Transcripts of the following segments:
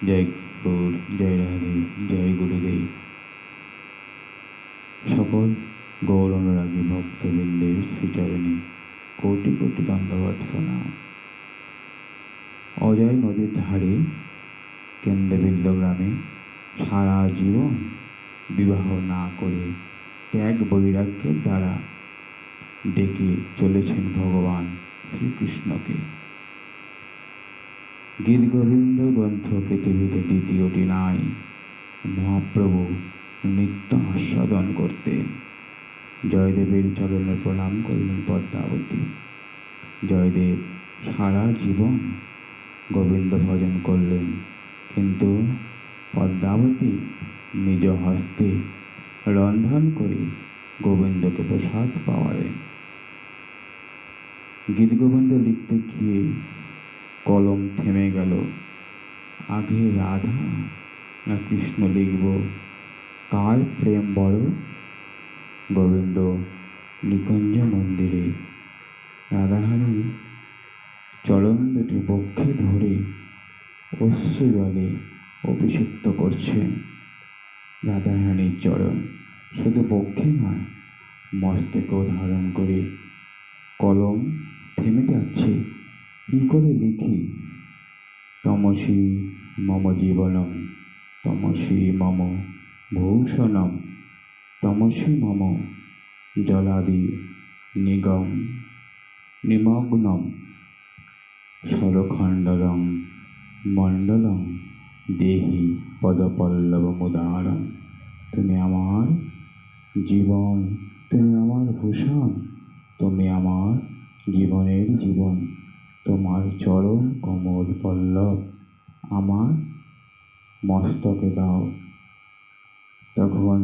জয় গৌর, জয় রাধে, জয় গুরুদেব। সকল গৌর অনুরাগী ভক্তবৃন্দের শ্রীচরণে কোটি কোটি দণ্ডবত প্রণাম। অজয় নদীর ধারে কেন্দ্রবিন্দু গ্রামে সারা জীবন বিবাহ না করে ত্যাগ বৈরাগ্যের দ্বারা ডেকে চলেছেন ভগবান শ্রীকৃষ্ণকে। গীত গোবিন্দ গ্রন্থ পৃথিবীতে দ্বিতীয়টি নাই। মহাপ্রভু নিত্য আস্বাদন করতেন। জয়দেবের চরণে প্রণাম করলেন পদ্মাবতী। জয়দেব সারা জীবন গোবিন্দ ভজন করলেন, কিন্তু পদ্মাবতী নিজ হস্তে রন্ধন করে গোবিন্দকে প্রসাদ পাওয়ালেন। গীত গোবিন্দ লিখতে গিয়ে কলম থেমে গেল। আগে রাধা না কৃষ্ণ লিখব, কার প্রেম বড়? গোবিন্দ নিকুঞ্জ মন্দিরে রাধারানী চরণ দুটি বক্ষে ধরে অশ্রু জলে অভিষিক্ত করছেন। রাধারানীর চরণ শুধু বক্ষে নয়, মস্তকেও ধারণ করে কলম থেমে যাচ্ছে। কি করে লিখি? তমসি মম জীবনম, তমসি মম ভূষণম, তমসি মম জলাদি নিগম নিমগ্নম, সরখণ্ডলং মণ্ডলং দেহি পদপল্লবমুদারম। তুমি আমার জীবন, তুমি আমার ভূষণ, তুমি আমার জীবনের জীবন। তোমার চরণ কমল পল্লব আমার মস্তকে দাও। তখন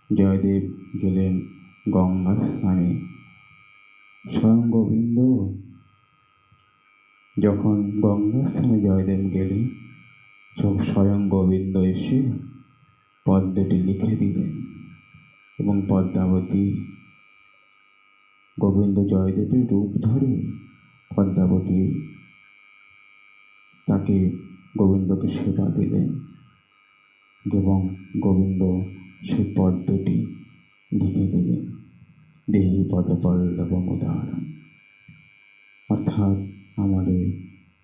জয়দেব গেলেন গঙ্গা স্নানে। স্বয়ং গোবিন্দ যখন গঙ্গা স্নানে জয়দেব গেলেন, স্বয়ং গোবিন্দ এসে পদ্মটি লিখে দিলেন এবং পদ্মাবতী গোবিন্দ জয়দেবের রূপ ধরে পদ্মাবতী তাকে গোবিন্দকে সেবা দিলেন এবং গোবিন্দ সেই পদ্মটি লিখে দিলেন, দেহি পদপল্লবমুদারম। অর্থাৎ আমাদের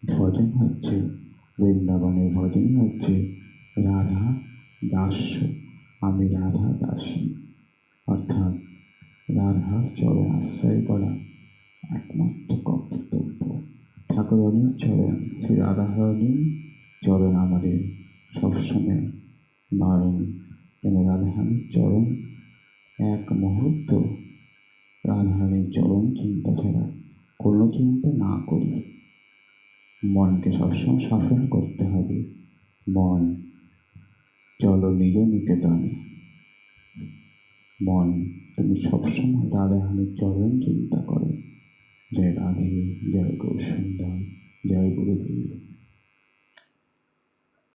ভজন হচ্ছে, বৃন্দাবনের ভজন হচ্ছে রাধা দাস্য, আমি রাধা দাসী। অর্থাৎ রাধার চরণ আশ্রয় করা একমাত্র কর্তব্য। ঠাকুরানীর চরণ, শ্রী রাধারানীর চরণ আমাদের সবসময় নয়ন, যেন রাধারানীর চরণ এক মুহূর্ত রাধারানীর চরণ চিন্তা ছাড়া কোনো চিন্তা না করি। মনকে সবসময় শাসন করতে হবে। মন চলো নিজ নিকেতনে। মন তুমি সবসময় রাধারানীর চরণ চিন্তা করো। জয় রাধে, জয় গৌর সুন্দর, জয় গুরুদেব।